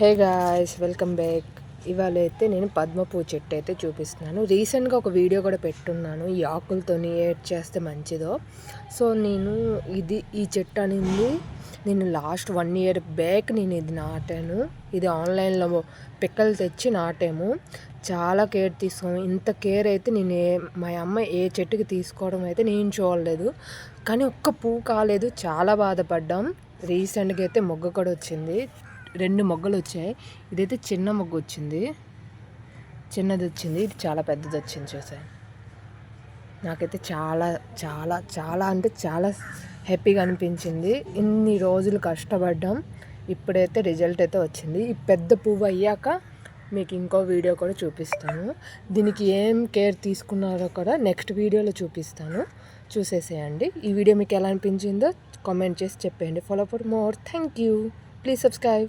Hey guys, welcome back. ఇవాళ అయితే నేను పద్మ పువ్వు చెట్టు అయితే చూపిస్తున్నాను. రీసెంట్గా ఒక వీడియో కూడా పెట్టున్నాను, ఈ ఆకులతోని ఏడ్ చేస్తే మంచిదో. సో నేను ఈ చెట్టు అనేది నేను లాస్ట్ 1 year బ్యాక్ నేను ఇది నాటాను. ఇది ఆన్లైన్లో పిక్కలు తెచ్చి నాటాము. చాలా కేర్ తీసుకోము. ఇంత కేర్ అయితే మా అమ్మ ఏ చెట్టుకి తీసుకోవడం అయితే నేను చూడలేదు. కానీ ఒక్క పువ్వు కాలేదు, చాలా బాధపడ్డాం. రీసెంట్గా అయితే మొగ్గ కూడా వచ్చింది, 2 మొగ్గలు వచ్చాయి. ఇదైతే చిన్న మొగ్గ వచ్చింది, చిన్నది వచ్చింది. ఇది చాలా పెద్దది వచ్చింది. చూసాను, నాకైతే చాలా చాలా చాలా అంటే చాలా హ్యాపీగా అనిపించింది. ఇన్ని రోజులు కష్టపడ్డాం, ఇప్పుడైతే రిజల్ట్ అయితే వచ్చింది. ఈ పెద్ద పువ్వు అయ్యాక మీకు ఇంకో వీడియో కూడా చూపిస్తాను. దీనికి ఏం కేర్ తీసుకున్నారో కూడా నెక్స్ట్ వీడియోలో చూపిస్తాను, చూసేసేయండి. ఈ వీడియో మీకు ఎలా అనిపించిందో కామెంట్ చేసి చెప్పండి. Follow for more. Thank you. Please subscribe.